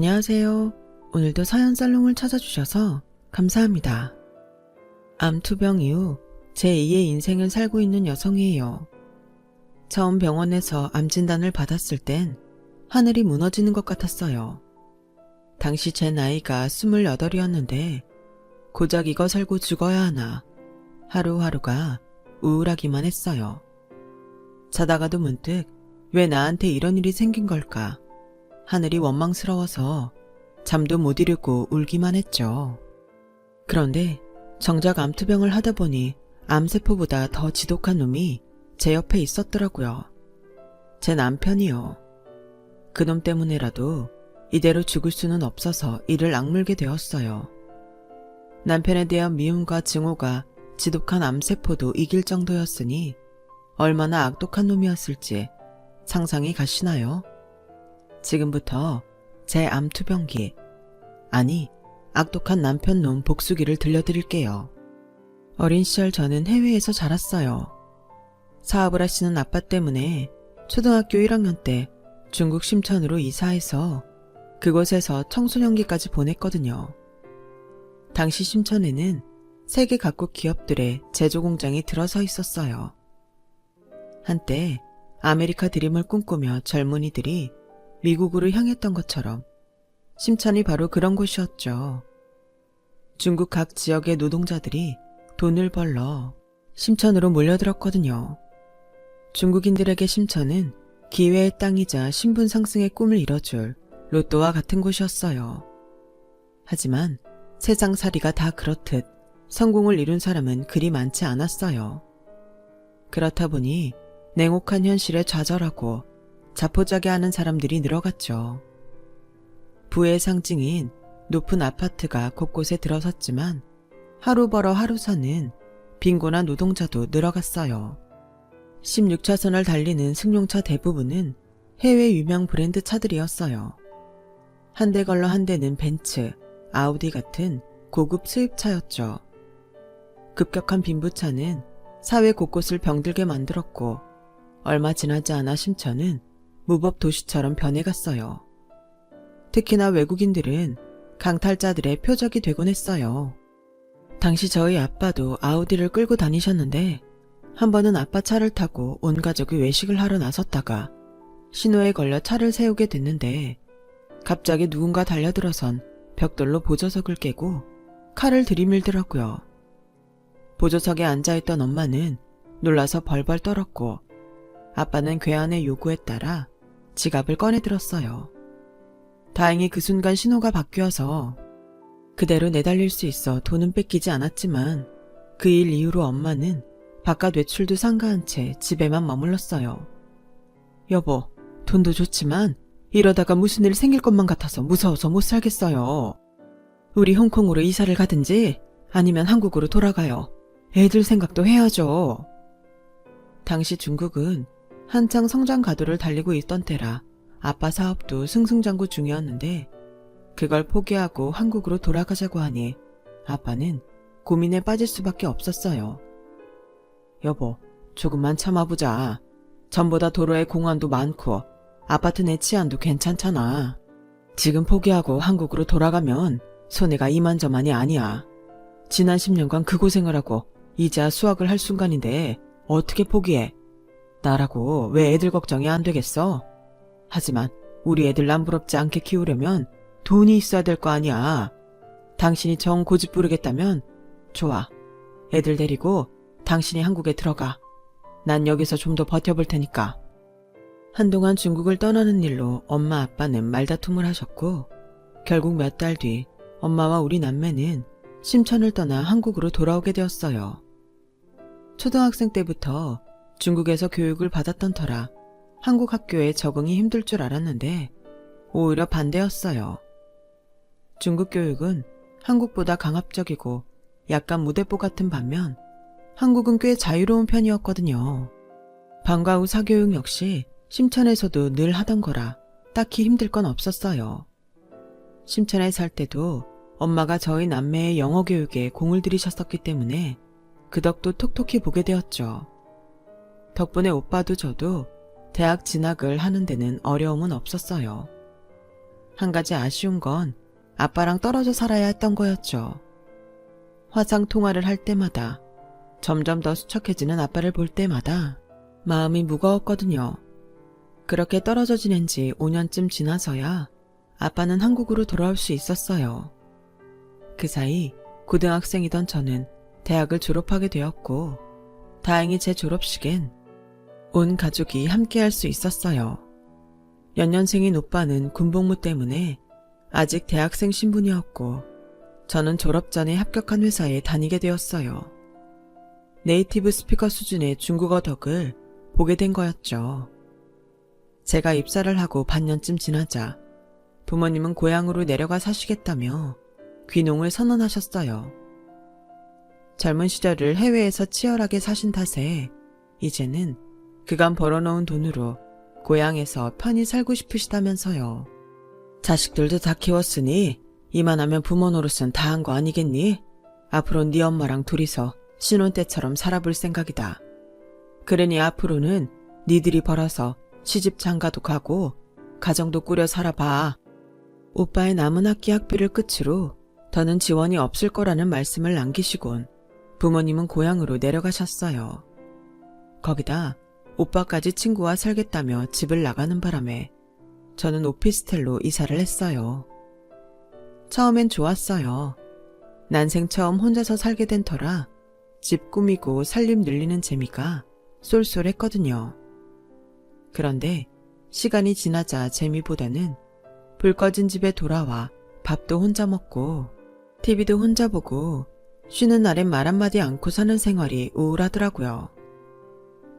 안녕하세요. 오늘도 사연살롱을 찾아주셔서 감사합니다. 암투병 이후 제2의 인생을 살고 있는 여성이에요. 처음 병원에서 암 진단을 받았을 땐 하늘이 무너지는 것 같았어요. 당시 제 나이가 28이었는데 고작 이거 살고 죽어야 하나 하루하루가 우울하기만 했어요. 자다가도 문득 왜 나한테 이런 일이 생긴 걸까? 하늘이 원망스러워서 잠도 못 이루고 울기만 했죠. 그런데 정작 암투병을 하다 보니 암세포보다 더 지독한 놈이 제 옆에 있었더라고요. 제 남편이요. 그놈 때문에라도 이대로 죽을 수는 없어서 이를 악물게 되었어요. 남편에 대한 미움과 증오가 지독한 암세포도 이길 정도였으니 얼마나 악독한 놈이었을지 상상이 가시나요? 지금부터 제 암투병기, 아니 악독한 남편 놈 복수기를 들려드릴게요. 어린 시절 저는 해외에서 자랐어요. 사업을 하시는 아빠 때문에 초등학교 1학년 때 중국 심천으로 이사해서 그곳에서 청소년기까지 보냈거든요. 당시 심천에는 세계 각국 기업들의 제조 공장이 들어서 있었어요. 한때 아메리카 드림을 꿈꾸며 젊은이들이 미국으로 향했던 것처럼 심천이 바로 그런 곳이었죠. 중국 각 지역의 노동자들이 돈을 벌러 심천으로 몰려들었거든요. 중국인들에게 심천은 기회의 땅이자 신분 상승의 꿈을 이뤄줄 로또와 같은 곳이었어요. 하지만 세상살이가 다 그렇듯 성공을 이룬 사람은 그리 많지 않았어요. 그렇다 보니 냉혹한 현실에 좌절하고 자포자기하는 사람들이 늘어갔죠. 부의 상징인 높은 아파트가 곳곳에 들어섰지만 하루 벌어 하루 사는 빈곤한 노동자도 늘어갔어요. 16차선을 달리는 승용차 대부분은 해외 유명 브랜드 차들이었어요. 한 대 걸러 한 대는 벤츠, 아우디 같은 고급 수입차였죠. 급격한 빈부차는 사회 곳곳을 병들게 만들었고 얼마 지나지 않아 심천은 무법 도시처럼 변해갔어요. 특히나 외국인들은 강탈자들의 표적이 되곤 했어요. 당시 저희 아빠도 아우디를 끌고 다니셨는데 한 번은 아빠 차를 타고 온 가족이 외식을 하러 나섰다가 신호에 걸려 차를 세우게 됐는데 갑자기 누군가 달려들어선 벽돌로 보조석을 깨고 칼을 들이밀더라고요. 보조석에 앉아있던 엄마는 놀라서 벌벌 떨었고 아빠는 괴한의 요구에 따라 지갑을 꺼내들었어요. 다행히 그 순간 신호가 바뀌어서 그대로 내달릴 수 있어 돈은 뺏기지 않았지만 그 일 이후로 엄마는 바깥 외출도 삼가한 채 집에만 머물렀어요. 여보, 돈도 좋지만 이러다가 무슨 일 생길 것만 같아서 무서워서 못 살겠어요. 우리 홍콩으로 이사를 가든지 아니면 한국으로 돌아가요. 애들 생각도 해야죠. 당시 중국은 한창 성장 가도를 달리고 있던 때라 아빠 사업도 승승장구 중이었는데 그걸 포기하고 한국으로 돌아가자고 하니 아빠는 고민에 빠질 수밖에 없었어요. 여보, 조금만 참아보자. 전보다 도로에 공원도 많고 아파트 내 치안도 괜찮잖아. 지금 포기하고 한국으로 돌아가면 손해가 이만저만이 아니야. 지난 10년간 그 고생을 하고 이제야 수학을 할 순간인데 어떻게 포기해? 나라고 왜 애들 걱정이 안 되겠어? 하지만 우리 애들 남부럽지 않게 키우려면 돈이 있어야 될 거 아니야. 당신이 정 고집 부르겠다면 좋아. 애들 데리고 당신이 한국에 들어가. 난 여기서 좀 더 버텨볼 테니까. 한동안 중국을 떠나는 일로 엄마 아빠는 말다툼을 하셨고 결국 몇 달 뒤 엄마와 우리 남매는 심천을 떠나 한국으로 돌아오게 되었어요. 초등학생 때부터 중국에서 교육을 받았던 터라 한국 학교에 적응이 힘들 줄 알았는데 오히려 반대였어요. 중국 교육은 한국보다 강압적이고 약간 무대뽀 같은 반면 한국은 꽤 자유로운 편이었거든요. 방과 후 사교육 역시 심천에서도 늘 하던 거라 딱히 힘들 건 없었어요. 심천에 살 때도 엄마가 저희 남매의 영어 교육에 공을 들이셨었기 때문에 그 덕도 톡톡히 보게 되었죠. 덕분에 오빠도 저도 대학 진학을 하는 데는 어려움은 없었어요. 한 가지 아쉬운 건 아빠랑 떨어져 살아야 했던 거였죠. 화상 통화를 할 때마다, 점점 더 수척해지는 아빠를 볼 때마다 마음이 무거웠거든요. 그렇게 떨어져 지낸 지 5년쯤 지나서야 아빠는 한국으로 돌아올 수 있었어요. 그 사이 고등학생이던 저는 대학을 졸업하게 되었고, 다행히 제 졸업식엔 온 가족이 함께 할 수 있었어요. 연년생인 오빠는 군복무 때문에 아직 대학생 신분이었고, 저는 졸업 전에 합격한 회사에 다니게 되었어요. 네이티브 스피커 수준의 중국어 덕을 보게 된 거였죠. 제가 입사를 하고 반년쯤 지나자 부모님은 고향으로 내려가 사시겠다며 귀농을 선언하셨어요. 젊은 시절을 해외에서 치열하게 사신 탓에 이제는 그간 벌어놓은 돈으로 고향에서 편히 살고 싶으시다면서요. 자식들도 다 키웠으니 이만하면 부모 노릇은 다 한 거 아니겠니? 앞으로 네 엄마랑 둘이서 신혼 때처럼 살아볼 생각이다. 그러니 앞으로는 니들이 벌어서 시집 장가도 가고 가정도 꾸려 살아봐. 오빠의 남은 학기 학비를 끝으로 더는 지원이 없을 거라는 말씀을 남기시곤 부모님은 고향으로 내려가셨어요. 거기다 오빠까지 친구와 살겠다며 집을 나가는 바람에 저는 오피스텔로 이사를 했어요. 처음엔 좋았어요. 난생 처음 혼자서 살게 된 터라 집 꾸미고 살림 늘리는 재미가 쏠쏠했거든요. 그런데 시간이 지나자 재미보다는 불 꺼진 집에 돌아와 밥도 혼자 먹고 TV도 혼자 보고 쉬는 날엔 말 한마디 않고 사는 생활이 우울하더라고요.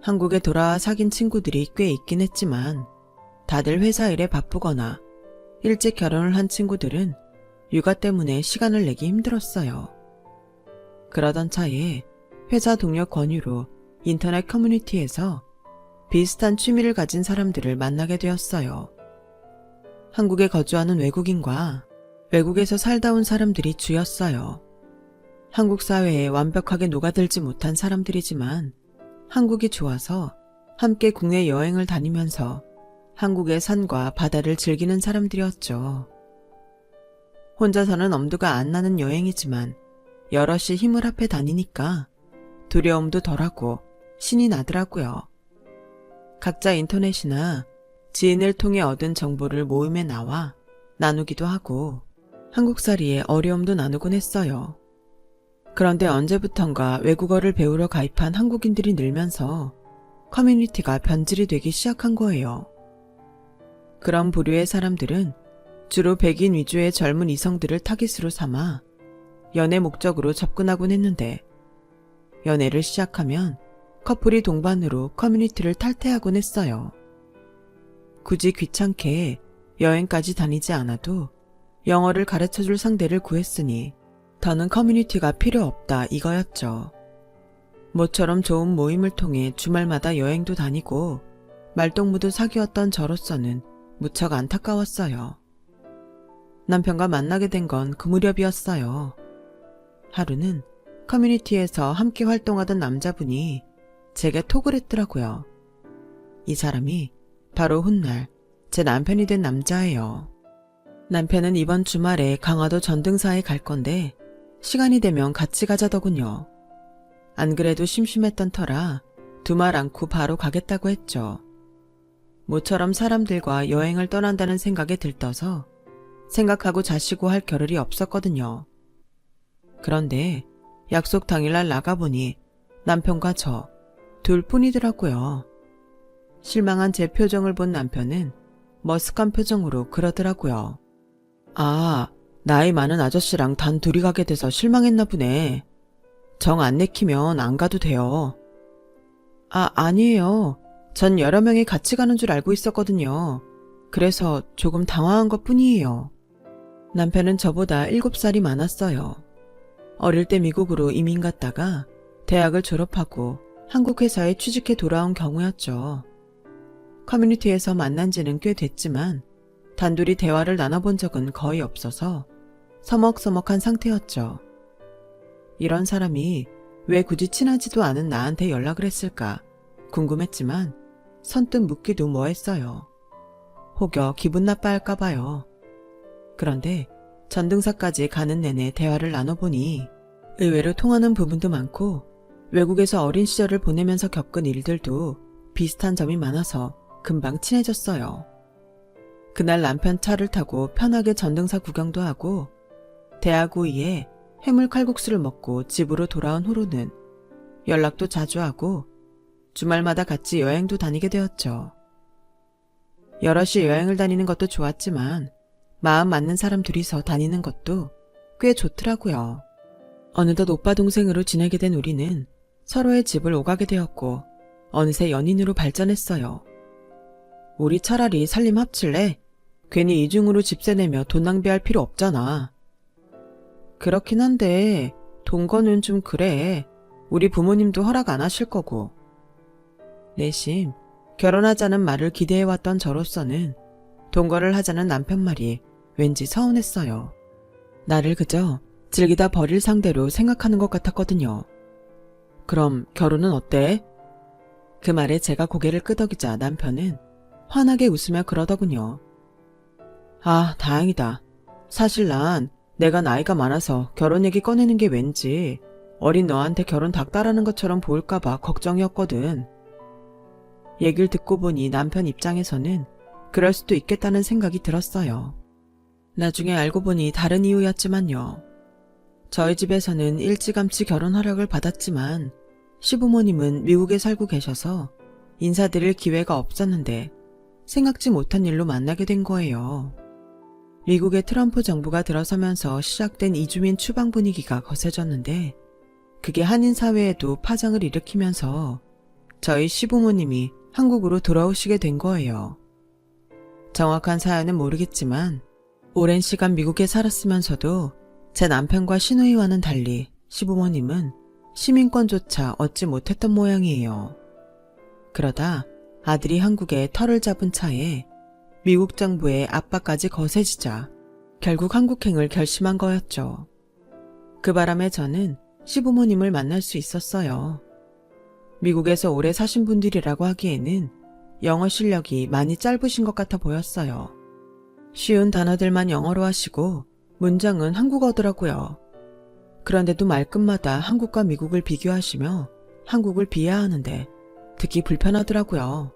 한국에 돌아와 사귄 친구들이 꽤 있긴 했지만 다들 회사 일에 바쁘거나 일찍 결혼을 한 친구들은 육아 때문에 시간을 내기 힘들었어요. 그러던 차에 회사 동료 권유로 인터넷 커뮤니티에서 비슷한 취미를 가진 사람들을 만나게 되었어요. 한국에 거주하는 외국인과 외국에서 살다 온 사람들이 주였어요. 한국 사회에 완벽하게 녹아들지 못한 사람들이지만 한국이 좋아서 함께 국내 여행을 다니면서 한국의 산과 바다를 즐기는 사람들이었죠. 혼자서는 엄두가 안 나는 여행이지만 여럿이 힘을 합해 다니니까 두려움도 덜하고 신이 나더라고요. 각자 인터넷이나 지인을 통해 얻은 정보를 모임에 나와 나누기도 하고 한국살이에 어려움도 나누곤 했어요. 그런데 언제부턴가 외국어를 배우러 가입한 한국인들이 늘면서 커뮤니티가 변질이 되기 시작한 거예요. 그런 부류의 사람들은 주로 백인 위주의 젊은 이성들을 타깃으로 삼아 연애 목적으로 접근하곤 했는데, 연애를 시작하면 커플이 동반으로 커뮤니티를 탈퇴하곤 했어요. 굳이 귀찮게 여행까지 다니지 않아도 영어를 가르쳐줄 상대를 구했으니 더는 커뮤니티가 필요 없다 이거였죠. 모처럼 좋은 모임을 통해 주말마다 여행도 다니고 말동무도 사귀었던 저로서는 무척 안타까웠어요. 남편과 만나게 된 건 그 무렵이었어요. 하루는 커뮤니티에서 함께 활동하던 남자분이 제게 톡을 했더라고요. 이 사람이 바로 훗날 제 남편이 된 남자예요. 남편은 이번 주말에 강화도 전등사에 갈 건데 시간이 되면 같이 가자더군요. 안 그래도 심심했던 터라 두말 않고 바로 가겠다고 했죠. 모처럼 사람들과 여행을 떠난다는 생각에 들떠서 생각하고 자시고 할 겨를이 없었거든요. 그런데 약속 당일날 나가보니 남편과 저 둘뿐이더라고요. 실망한 제 표정을 본 남편은 머쓱한 표정으로 그러더라고요. 아, 나이 많은 아저씨랑 단 둘이 가게 돼서 실망했나 보네. 정 안 내키면 안 가도 돼요. 아니에요. 전 여러 명이 같이 가는 줄 알고 있었거든요. 그래서 조금 당황한 것 뿐이에요. 남편은 저보다 7살이 많았어요. 어릴 때 미국으로 이민 갔다가 대학을 졸업하고 한국 회사에 취직해 돌아온 경우였죠. 커뮤니티에서 만난 지는 꽤 됐지만 단둘이 대화를 나눠본 적은 거의 없어서 서먹서먹한 상태였죠. 이런 사람이 왜 굳이 친하지도 않은 나한테 연락을 했을까 궁금했지만 선뜻 묻기도 뭐했어요. 혹여 기분 나빠할까봐요. 그런데 전등사까지 가는 내내 대화를 나눠보니 의외로 통하는 부분도 많고 외국에서 어린 시절을 보내면서 겪은 일들도 비슷한 점이 많아서 금방 친해졌어요. 그날 남편 차를 타고 편하게 전등사 구경도 하고 대학 후에 해물 칼국수를 먹고 집으로 돌아온 후로는 연락도 자주 하고 주말마다 같이 여행도 다니게 되었죠. 여럿이 여행을 다니는 것도 좋았지만 마음 맞는 사람 둘이서 다니는 것도 꽤 좋더라고요. 어느덧 오빠 동생으로 지내게 된 우리는 서로의 집을 오가게 되었고 어느새 연인으로 발전했어요. 우리 차라리 살림 합칠래? 괜히 이중으로 집세 내며 돈 낭비할 필요 없잖아. 그렇긴 한데 돈 거는 좀 그래. 우리 부모님도 허락 안 하실 거고. 내심 결혼하자는 말을 기대해왔던 저로서는 동거를 하자는 남편 말이 왠지 서운했어요. 나를 그저 즐기다 버릴 상대로 생각하는 것 같았거든요. 그럼 결혼은 어때? 그 말에 제가 고개를 끄덕이자 남편은 환하게 웃으며 그러더군요. 아, 다행이다. 사실 난 내가 나이가 많아서 결혼 얘기 꺼내는 게 왠지 어린 너한테 결혼 닥달하는 것처럼 보일까봐 걱정이었거든. 얘기를 듣고 보니 남편 입장에서는 그럴 수도 있겠다는 생각이 들었어요. 나중에 알고 보니 다른 이유였지만요. 저희 집에서는 일찌감치 결혼 허락을 받았지만 시부모님은 미국에 살고 계셔서 인사드릴 기회가 없었는데 생각지 못한 일로 만나게 된 거예요. 미국의 트럼프 정부가 들어서면서 시작된 이주민 추방 분위기가 거세졌는데 그게 한인 사회에도 파장을 일으키면서 저희 시부모님이 한국으로 돌아오시게 된 거예요. 정확한 사연은 모르겠지만 오랜 시간 미국에 살았으면서도 제 남편과 시누이와는 달리 시부모님은 시민권조차 얻지 못했던 모양이에요. 그러다 아들이 한국에 터를 잡은 차에 미국 정부의 압박까지 거세지자 결국 한국행을 결심한 거였죠. 그 바람에 저는 시부모님을 만날 수 있었어요. 미국에서 오래 사신 분들이라고 하기에는 영어 실력이 많이 짧으신 것 같아 보였어요. 쉬운 단어들만 영어로 하시고 문장은 한국어더라고요. 그런데도 말끝마다 한국과 미국을 비교하시며 한국을 비하하는데 듣기 불편하더라고요.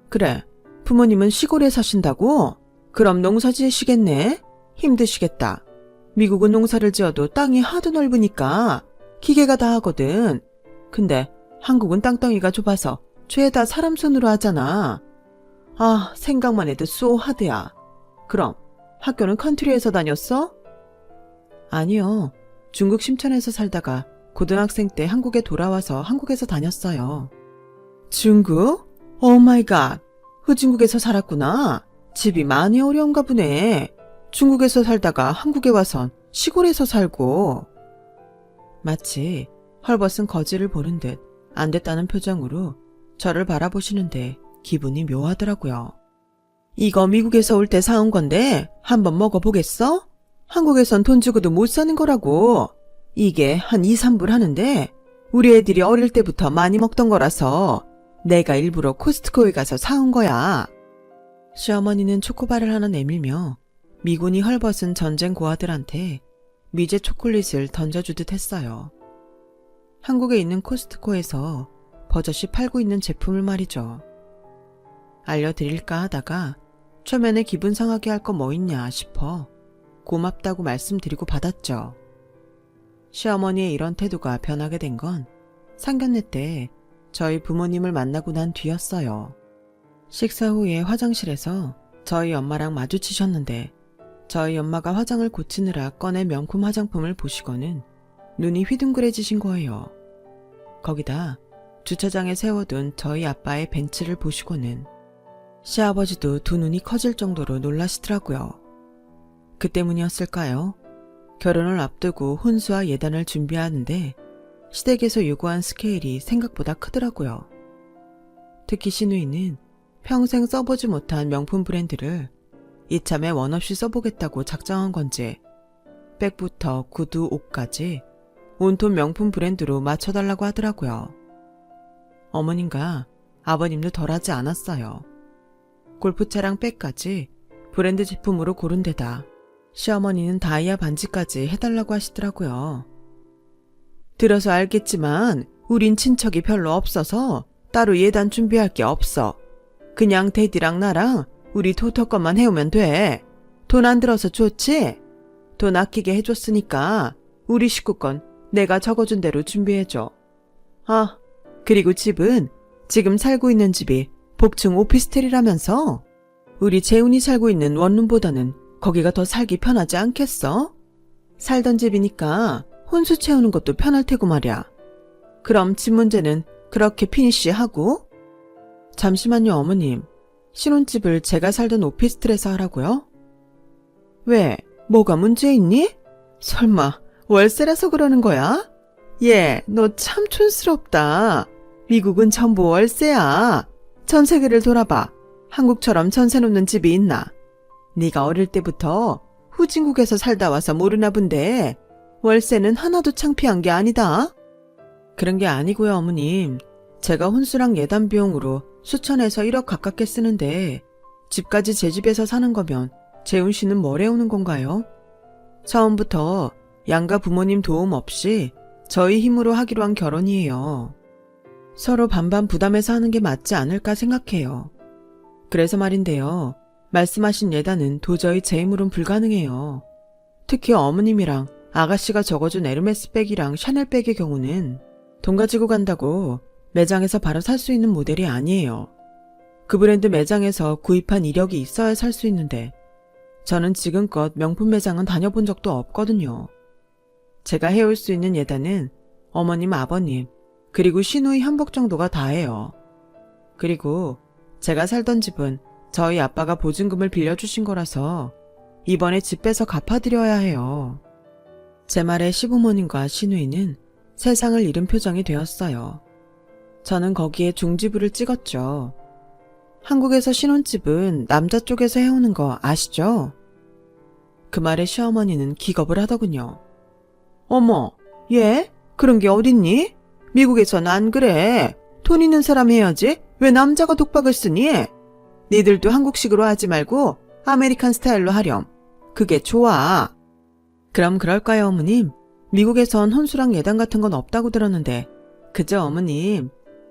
그래, 부모님은 시골에 사신다고? 그럼 농사 지으시겠네? 힘드시겠다. 미국은 농사를 지어도 땅이 하도 넓으니까 기계가 다 하거든. 근데 한국은 땅덩이가 좁아서 죄다 사람 손으로 하잖아. 아, 생각만 해도 쏘하드야. 그럼 학교는 컨트리에서 다녔어? 아니요. 중국 심천에서 살다가 고등학생 때 한국에 돌아와서 한국에서 다녔어요. 중국? 오 마이 갓. 후진국에서 살았구나. 집이 많이 어려운가 보네. 중국에서 살다가 한국에 와선 시골에서 살고. 마치 헐벗은 거지를 보는 듯 안 됐다는 표정으로 저를 바라보시는데 기분이 묘하더라고요. 이거 미국에서 올 때 사온 건데 한번 먹어보겠어? 한국에선 돈 주고도 못 사는 거라고. 이게 한 2, 3불 하는데 우리 애들이 어릴 때부터 많이 먹던 거라서 내가 일부러 코스트코에 가서 사온 거야. 시어머니는 초코바를 하나 내밀며 미군이 헐벗은 전쟁 고아들한테 미제 초콜릿을 던져주듯 했어요. 한국에 있는 코스트코에서 버젓이 팔고 있는 제품을 말이죠. 알려드릴까 하다가 초면에 기분 상하게 할 거 뭐 있냐 싶어 고맙다고 말씀드리고 받았죠. 시어머니의 이런 태도가 변하게 된 건 상견례 때 저희 부모님을 만나고 난 뒤였어요. 식사 후에 화장실에서 저희 엄마랑 마주치셨는데 저희 엄마가 화장을 고치느라 꺼내 명품 화장품을 보시고는 눈이 휘둥그레지신 거예요. 거기다 주차장에 세워둔 저희 아빠의 벤츠를 보시고는 시아버지도 두 눈이 커질 정도로 놀라시더라고요. 그 때문이었을까요? 결혼을 앞두고 혼수와 예단을 준비하는데 시댁에서 요구한 스케일이 생각보다 크더라고요. 특히 시누이는 평생 써보지 못한 명품 브랜드를 이참에 원 없이 써보겠다고 작정한 건지 백부터 구두, 옷까지 온통 명품 브랜드로 맞춰달라고 하더라고요. 어머님과 아버님도 덜하지 않았어요. 골프차랑 백까지 브랜드 제품으로 고른 데다 시어머니는 다이아 반지까지 해달라고 하시더라고요. 들어서 알겠지만 우린 친척이 별로 없어서 따로 예단 준비할 게 없어. 그냥 대디랑 나랑 우리 도터 것만 해오면 돼. 돈 안 들어서 좋지? 돈 아끼게 해줬으니까 우리 식구 건 내가 적어준 대로 준비해줘. 아, 그리고 집은 지금 살고 있는 집이 복층 오피스텔이라면서? 우리 재훈이 살고 있는 원룸보다는 거기가 더 살기 편하지 않겠어? 살던 집이니까 혼수 채우는 것도 편할 테고 말이야. 그럼 집 문제는 그렇게 피니쉬하고? 잠시만요, 어머님. 신혼집을 제가 살던 오피스텔에서 하라고요? 왜? 뭐가 문제 있니? 설마 월세라서 그러는 거야? 얘, 너 참 촌스럽다. 미국은 전부 월세야. 전 세계를 돌아봐. 한국처럼 전세 놓는 집이 있나? 네가 어릴 때부터 후진국에서 살다 와서 모르나 본데 월세는 하나도 창피한 게 아니다. 그런 게 아니고요, 어머님. 제가 혼수랑 예단 비용으로 수천에서 1억 가깝게 쓰는데 집까지 제 집에서 사는 거면 재훈 씨는 뭘 해오는 건가요? 처음부터 양가 부모님 도움 없이 저희 힘으로 하기로 한 결혼이에요. 서로 반반 부담해서 하는 게 맞지 않을까 생각해요. 그래서 말인데요. 말씀하신 예단은 도저히 제 힘으론 불가능해요. 특히 어머님이랑 아가씨가 적어준 에르메스 백이랑 샤넬 백의 경우는 돈 가지고 간다고 매장에서 바로 살 수 있는 모델이 아니에요. 그 브랜드 매장에서 구입한 이력이 있어야 살 수 있는데 저는 지금껏 명품 매장은 다녀본 적도 없거든요. 제가 해올 수 있는 예단은 어머님, 아버님, 그리고 시누이 한복 정도가 다예요. 그리고 제가 살던 집은 저희 아빠가 보증금을 빌려주신 거라서 이번에 집 빼서 갚아드려야 해요. 제 말에 시부모님과 시누이는 세상을 잃은 표정이 되었어요. 저는 거기에 중지부를 찍었죠. 한국에서 신혼집은 남자 쪽에서 해오는 거 아시죠? 그 말에 시어머니는 기겁을 하더군요. 어머, 얘? 그런 게 어딨니? 미국에선 안 그래. 돈 있는 사람 해야지. 왜 남자가 독박을 쓰니? 니들도 한국식으로 하지 말고 아메리칸 스타일로 하렴. 그게 좋아. 그럼 그럴까요, 어머님? 미국에선 혼수랑 예단 같은 건 없다고 들었는데. 그죠, 어머님?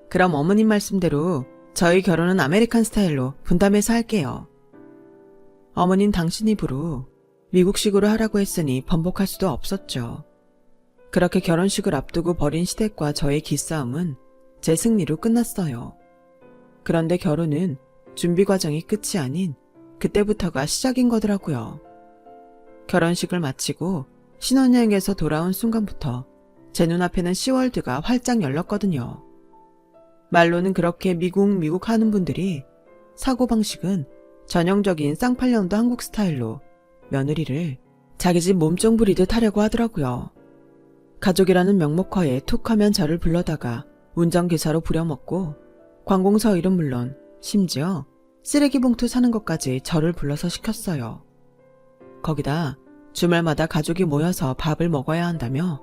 그럼 어머님 말씀대로 저희 결혼은 아메리칸 스타일로 분담해서 할게요. 어머님 당신 입으로 미국식으로 하라고 했으니 번복할 수도 없었죠. 그렇게 결혼식을 앞두고 벌인 시댁과 저의 기싸움은 제 승리로 끝났어요. 그런데 결혼은 준비 과정이 끝이 아닌 그때부터가 시작인 거더라고요. 결혼식을 마치고 신혼여행에서 돌아온 순간부터 제 눈앞에는 시월드가 활짝 열렸거든요. 말로는 그렇게 미국 하는 분들이 사고방식은 전형적인 쌍팔년도 한국 스타일로 며느리를 자기 집 몸종 부리듯 하려고 하더라고요. 가족이라는 명목하에 툭 하면 저를 불러다가 운전기사로 부려먹고 관공서 일은 물론 심지어 쓰레기 봉투 사는 것까지 저를 불러서 시켰어요. 거기다 주말마다 가족이 모여서 밥을 먹어야 한다며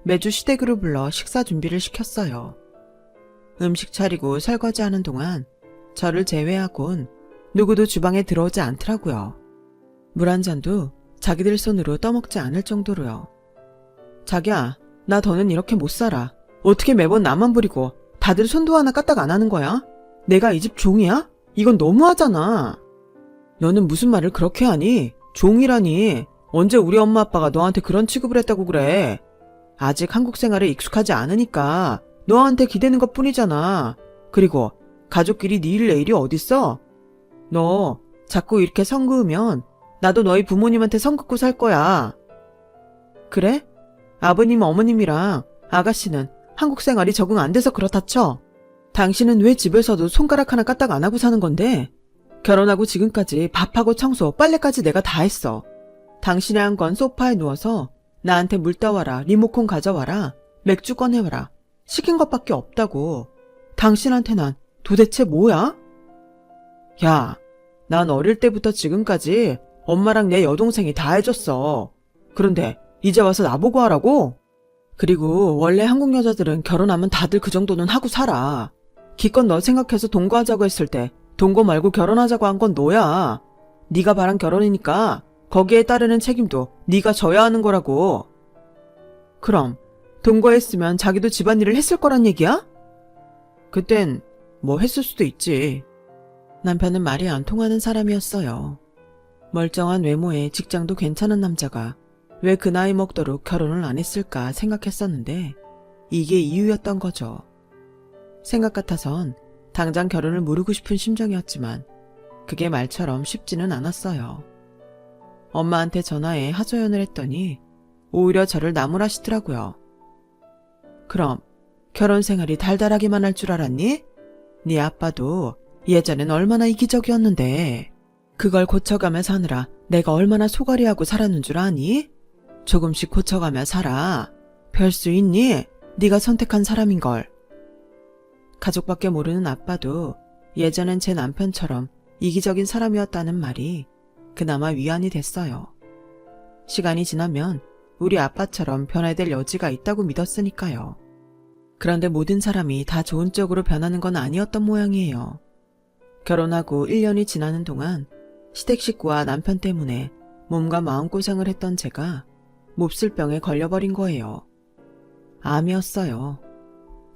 매주 시댁으로 불러 식사 준비를 시켰어요. 음식 차리고 설거지하는 동안 저를 제외하곤 누구도 주방에 들어오지 않더라고요. 물 한 잔도 자기들 손으로 떠먹지 않을 정도로요. 자기야, 나 더는 이렇게 못 살아. 어떻게 매번 나만 부리고 다들 손도 하나 까딱 안 하는 거야? 내가 이 집 종이야? 이건 너무하잖아. 너는 무슨 말을 그렇게 하니? 종이라니. 언제 우리 엄마 아빠가 너한테 그런 취급을 했다고 그래. 아직 한국 생활에 익숙하지 않으니까 너한테 기대는 것 뿐이잖아. 그리고 가족끼리 네 일 내일이 어딨어? 너 자꾸 이렇게 선 그으면 나도 너희 부모님한테 선 긋고 살 거야. 그래? 아버님, 어머님이랑 아가씨는 한국 생활이 적응 안 돼서 그렇다 쳐. 당신은 왜 집에서도 손가락 하나 까딱 안 하고 사는 건데? 결혼하고 지금까지 밥하고 청소, 빨래까지 내가 다 했어. 당신이 한 건 소파에 누워서 나한테 물 따와라, 리모컨 가져와라, 맥주 꺼내와라. 시킨 것밖에 없다고. 당신한테 난 도대체 뭐야? 야, 난 어릴 때부터 지금까지 엄마랑 내 여동생이 다 해줬어. 그런데 이제 와서 나보고 하라고? 그리고 원래 한국 여자들은 결혼하면 다들 그 정도는 하고 살아. 기껏 너 생각해서 동거하자고 했을 때 동거 말고 결혼하자고 한 건 너야. 네가 바란 결혼이니까 거기에 따르는 책임도 네가 져야 하는 거라고. 그럼 동거했으면 자기도 집안일을 했을 거란 얘기야? 그땐 뭐 했을 수도 있지. 남편은 말이 안 통하는 사람이었어요. 멀쩡한 외모에 직장도 괜찮은 남자가 왜 그 나이 먹도록 결혼을 안 했을까 생각했었는데 이게 이유였던 거죠. 생각 같아선 당장 결혼을 무르고 싶은 심정이었지만 그게 말처럼 쉽지는 않았어요. 엄마한테 전화해 하소연을 했더니 오히려 저를 나무라시더라고요. 그럼 결혼 생활이 달달하기만 할 줄 알았니? 네 아빠도 예전엔 얼마나 이기적이었는데 그걸 고쳐가며 사느라 내가 얼마나 소갈이하고 살았는 줄 아니? 조금씩 고쳐가며 살아. 별 수 있니? 네가 선택한 사람인걸. 가족밖에 모르는 아빠도 예전엔 제 남편처럼 이기적인 사람이었다는 말이 그나마 위안이 됐어요. 시간이 지나면 우리 아빠처럼 변화될 여지가 있다고 믿었으니까요. 그런데 모든 사람이 다 좋은 쪽으로 변하는 건 아니었던 모양이에요. 결혼하고 1년이 지나는 동안 시댁 식구와 남편 때문에 몸과 마음고생을 했던 제가 몹쓸 병에 걸려버린 거예요. 암이었어요.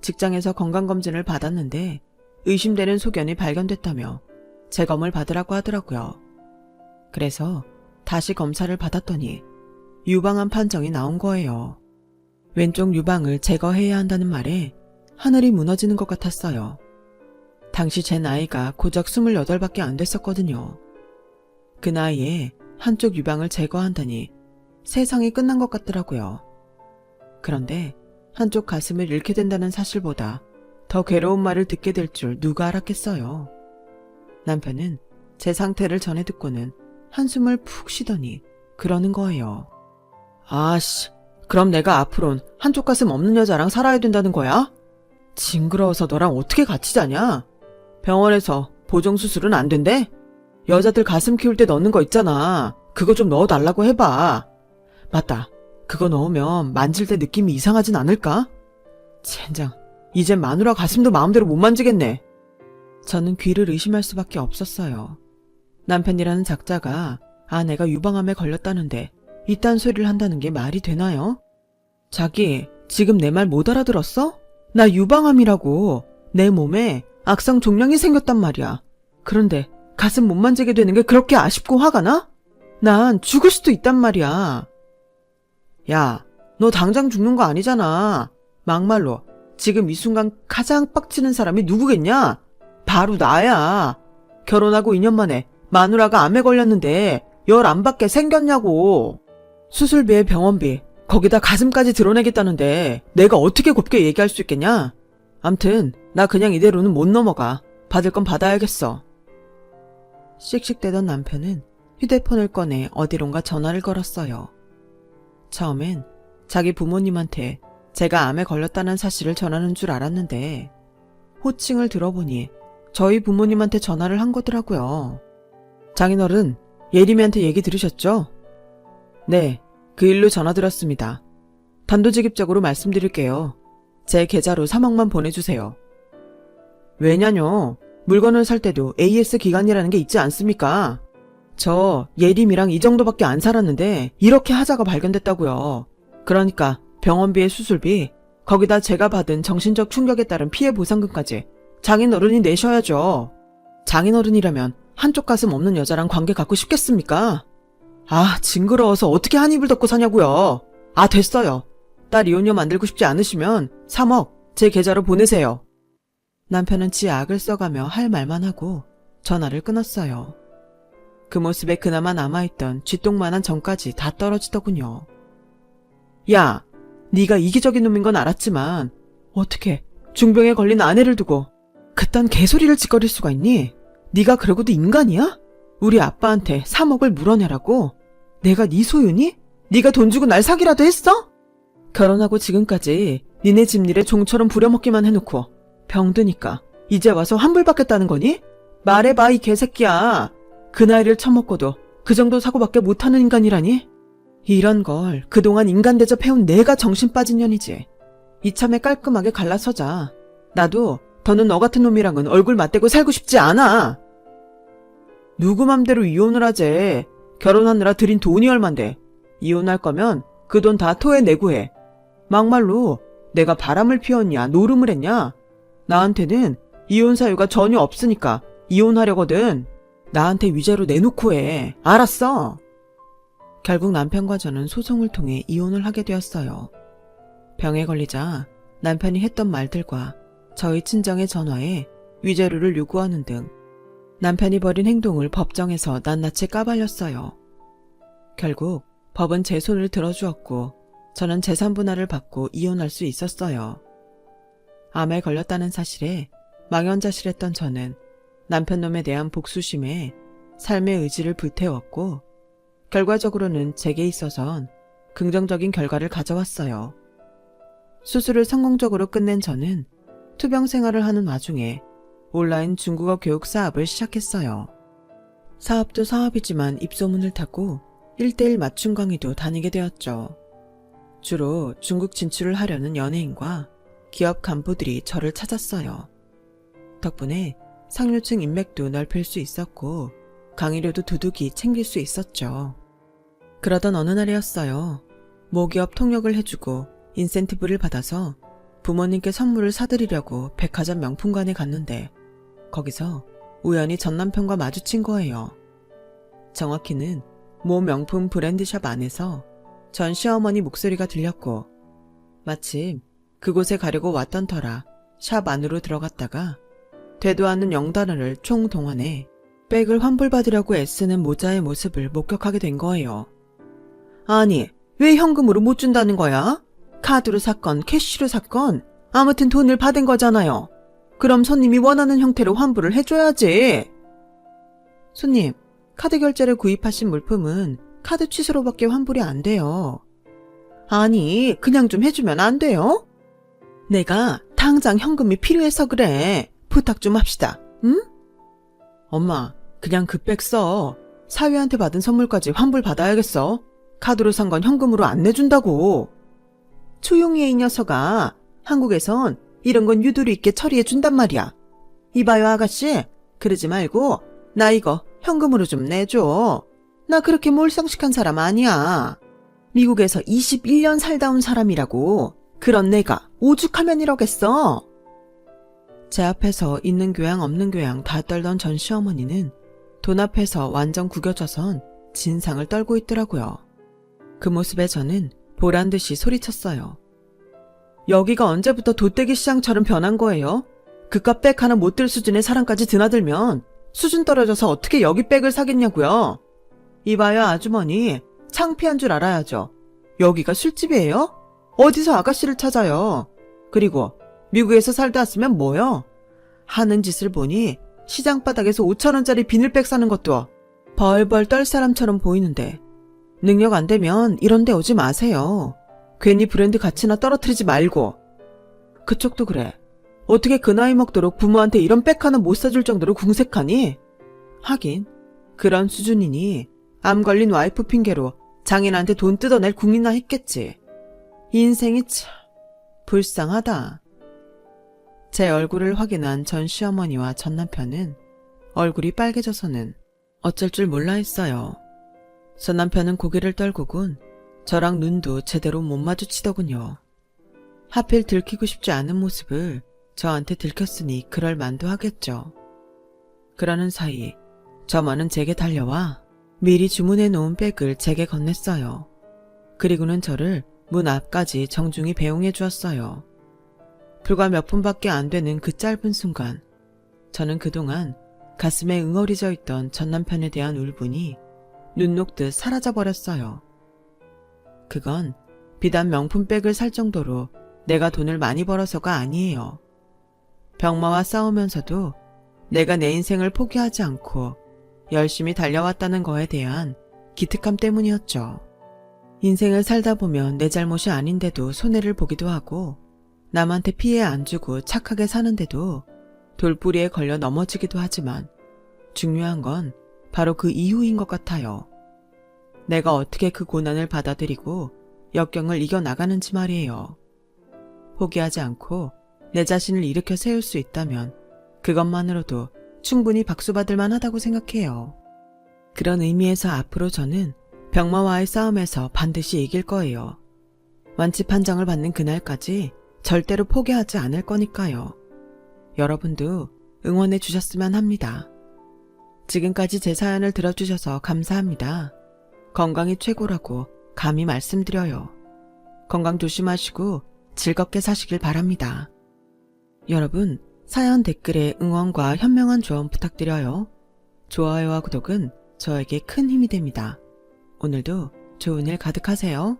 직장에서 건강검진을 받았는데 의심되는 소견이 발견됐다며 재검을 받으라고 하더라고요. 그래서 다시 검사를 받았더니 유방암 판정이 나온 거예요. 왼쪽 유방을 제거해야 한다는 말에 하늘이 무너지는 것 같았어요. 당시 제 나이가 고작 28밖에 안 됐었거든요. 그 나이에 한쪽 유방을 제거한다니 세상이 끝난 것 같더라고요. 그런데 한쪽 가슴을 잃게 된다는 사실보다 더 괴로운 말을 듣게 될 줄 누가 알았겠어요. 남편은 제 상태를 전해 듣고는 한숨을 푹 쉬더니 그러는 거예요. 아씨, 그럼 내가 앞으론 한쪽 가슴 없는 여자랑 살아야 된다는 거야? 징그러워서 너랑 어떻게 같이 자냐? 병원에서 보정수술은 안 된대? 여자들 가슴 키울 때 넣는 거 있잖아. 그거 좀 넣어달라고 해봐. 맞다. 그거 넣으면 만질 때 느낌이 이상하진 않을까? 젠장, 이젠 마누라 가슴도 마음대로 못 만지겠네. 저는 귀를 의심할 수밖에 없었어요. 남편이라는 작자가 아내가 유방암에 걸렸다는데 이딴 소리를 한다는 게 말이 되나요? 자기, 지금 내 말 못 알아들었어? 나 유방암이라고. 내 몸에 악성 종양이 생겼단 말이야. 그런데 가슴 못 만지게 되는 게 그렇게 아쉽고 화가 나? 난 죽을 수도 있단 말이야. 야, 너 당장 죽는 거 아니잖아. 막말로 지금 이 순간 가장 빡치는 사람이 누구겠냐? 바로 나야. 결혼하고 2년 만에 마누라가 암에 걸렸는데 열 안 받게 생겼냐고. 수술비에 병원비, 거기다 가슴까지 드러내겠다는데 내가 어떻게 곱게 얘기할 수 있겠냐? 암튼 나 그냥 이대로는 못 넘어가. 받을 건 받아야겠어. 씩씩대던 남편은 휴대폰을 꺼내 어디론가 전화를 걸었어요. 처음엔 자기 부모님한테 제가 암에 걸렸다는 사실을 전하는 줄 알았는데 호칭을 들어보니 저희 부모님한테 전화를 한 거더라고요. 장인어른, 예림이한테 얘기 들으셨죠? 네, 그 일로 전화드렸습니다. 단도직입적으로 말씀드릴게요. 제 계좌로 3억만 보내주세요. 왜냐뇨? 물건을 살 때도 AS 기간이라는 게 있지 않습니까? 저 예림이랑 이 정도밖에 안 살았는데 이렇게 하자가 발견됐다고요. 그러니까 병원비에 수술비, 거기다 제가 받은 정신적 충격에 따른 피해 보상금까지 장인어른이 내셔야죠. 장인어른이라면 한쪽 가슴 없는 여자랑 관계 갖고 싶겠습니까? 아, 징그러워서 어떻게 한 입을 덮고 사냐고요. 아, 됐어요. 딸 이혼녀 만들고 싶지 않으시면 3억 제 계좌로 보내세요. 남편은 지 악을 써가며 할 말만 하고 전화를 끊었어요. 그 모습에 그나마 남아있던 쥐똥만한 정까지 다 떨어지더군요. 야, 네가 이기적인 놈인 건 알았지만 어떻게 중병에 걸린 아내를 두고 그딴 개소리를 짓거릴 수가 있니? 네가 그러고도 인간이야? 우리 아빠한테 3억을 물어내라고? 내가 네 소유니? 네가 돈 주고 날 사기라도 했어? 결혼하고 지금까지 니네 집일에 종처럼 부려먹기만 해놓고 병드니까 이제 와서 환불받겠다는 거니? 말해봐, 이 개새끼야. 그 나이를 처먹고도 그 정도 사고밖에 못하는 인간이라니? 이런 걸 그동안 인간 대접해온 내가 정신 빠진 년이지. 이참에 깔끔하게 갈라서자. 나도 더는 너 같은 놈이랑은 얼굴 맞대고 살고 싶지 않아. 누구 맘대로 이혼을 하재. 결혼하느라 들인 돈이 얼만데. 이혼할 거면 그 돈 다 토해내고 해. 막말로 내가 바람을 피웠냐 노름을 했냐. 나한테는 이혼 사유가 전혀 없으니까 이혼하려거든. 나한테 위자료 내놓고 해. 알았어? 결국 남편과 저는 소송을 통해 이혼을 하게 되었어요. 병에 걸리자 남편이 했던 말들과 저희 친정의 전화에 위자료를 요구하는 등 남편이 벌인 행동을 법정에서 낱낱이 까발렸어요. 결국 법은 제 손을 들어주었고 저는 재산 분할을 받고 이혼할 수 있었어요. 암에 걸렸다는 사실에 망연자실했던 저는 남편 놈에 대한 복수심에 삶의 의지를 불태웠고 결과적으로는 제게 있어선 긍정적인 결과를 가져왔어요. 수술을 성공적으로 끝낸 저는 투병 생활을 하는 와중에 온라인 중국어 교육 사업을 시작했어요. 사업도 사업이지만 입소문을 타고 1:1 맞춤 강의도 다니게 되었죠. 주로 중국 진출을 하려는 연예인과 기업 간부들이 저를 찾았어요. 덕분에 상류층 인맥도 넓힐 수 있었고 강의료도 두둑이 챙길 수 있었죠. 그러던 어느 날이었어요. 모기업 통역을 해주고 인센티브를 받아서 부모님께 선물을 사드리려고 백화점 명품관에 갔는데 거기서 우연히 전 남편과 마주친 거예요. 정확히는 모 명품 브랜드샵 안에서 전 시어머니 목소리가 들렸고 마침 그곳에 가려고 왔던 터라 샵 안으로 들어갔다가 되도 않는 0달러를 총동원해 백을 환불받으려고 애쓰는 모자의 모습을 목격하게 된 거예요. 아니, 왜 현금으로 못 준다는 거야? 카드로 샀건 캐시로 샀건 아무튼 돈을 받은 거잖아요. 그럼 손님이 원하는 형태로 환불을 해줘야지. 손님, 카드 결제를 구입하신 물품은 카드 취소로밖에 환불이 안 돼요. 아니, 그냥 좀 해주면 안 돼요? 내가 당장 현금이 필요해서 그래. 부탁 좀 합시다. 응? 엄마, 그냥 그 백 써. 사위한테 받은 선물까지 환불 받아야겠어. 카드로 산 건 현금으로 안 내준다고. 조용히 해, 이 녀석아. 한국에선 이런 건 유도리 있게 처리해준단 말이야. 이봐요, 아가씨. 그러지 말고 나 이거 현금으로 좀 내줘. 나 그렇게 몰상식한 사람 아니야. 미국에서 21년 살다 온 사람이라고. 그런 내가 오죽하면 이러겠어. 제 앞에서 있는 교양 없는 교양 다 떨던 전 시어머니는 돈 앞에서 완전 구겨져선 진상을 떨고 있더라고요. 그 모습에 저는 보란듯이 소리쳤어요. 여기가 언제부터 돗대기 시장처럼 변한 거예요? 그깟 백 하나 못 들 수준의 사람까지 드나들면 수준 떨어져서 어떻게 여기 백을 사겠냐고요. 이봐요, 아주머니. 창피한 줄 알아야죠. 여기가 술집이에요? 어디서 아가씨를 찾아요. 그리고 미국에서 살다 왔으면 뭐요? 하는 짓을 보니 시장 바닥에서 5,000원짜리 비닐백 사는 것도 벌벌 떨 사람처럼 보이는데 능력 안 되면 이런 데 오지 마세요. 괜히 브랜드 가치나 떨어뜨리지 말고. 그쪽도 그래. 어떻게 그 나이 먹도록 부모한테 이런 백 하나 못 사줄 정도로 궁색하니? 하긴 그런 수준이니 암 걸린 와이프 핑계로 장인한테 돈 뜯어낼 궁리나 했겠지. 인생이 참 불쌍하다. 제 얼굴을 확인한 전 시어머니와 전 남편은 얼굴이 빨개져서는 어쩔 줄 몰라 했어요. 전 남편은 고개를 떨구곤 저랑 눈도 제대로 못 마주치더군요. 하필 들키고 싶지 않은 모습을 저한테 들켰으니 그럴 만도 하겠죠. 그러는 사이 저만은 제게 달려와 미리 주문해 놓은 백을 제게 건넸어요. 그리고는 저를 문 앞까지 정중히 배웅해 주었어요. 불과 몇 분밖에 안 되는 그 짧은 순간 저는 그동안 가슴에 응어리져 있던 전 남편에 대한 울분이 눈 녹듯 사라져버렸어요. 그건 비단 명품백을 살 정도로 내가 돈을 많이 벌어서가 아니에요. 병마와 싸우면서도 내가 내 인생을 포기하지 않고 열심히 달려왔다는 거에 대한 기특함 때문이었죠. 인생을 살다 보면 내 잘못이 아닌데도 손해를 보기도 하고 남한테 피해 안 주고 착하게 사는데도 돌부리에 걸려 넘어지기도 하지만 중요한 건 바로 그 이후인 것 같아요. 내가 어떻게 그 고난을 받아들이고 역경을 이겨나가는지 말이에요. 포기하지 않고 내 자신을 일으켜 세울 수 있다면 그것만으로도 충분히 박수받을 만하다고 생각해요. 그런 의미에서 앞으로 저는 병마와의 싸움에서 반드시 이길 거예요. 완치 판정을 받는 그날까지 절대로 포기하지 않을 거니까요. 여러분도 응원해 주셨으면 합니다. 지금까지 제 사연을 들어주셔서 감사합니다. 건강이 최고라고 감히 말씀드려요. 건강 조심하시고 즐겁게 사시길 바랍니다. 여러분, 사연 댓글에 응원과 현명한 조언 부탁드려요. 좋아요와 구독은 저에게 큰 힘이 됩니다. 오늘도 좋은 일 가득하세요.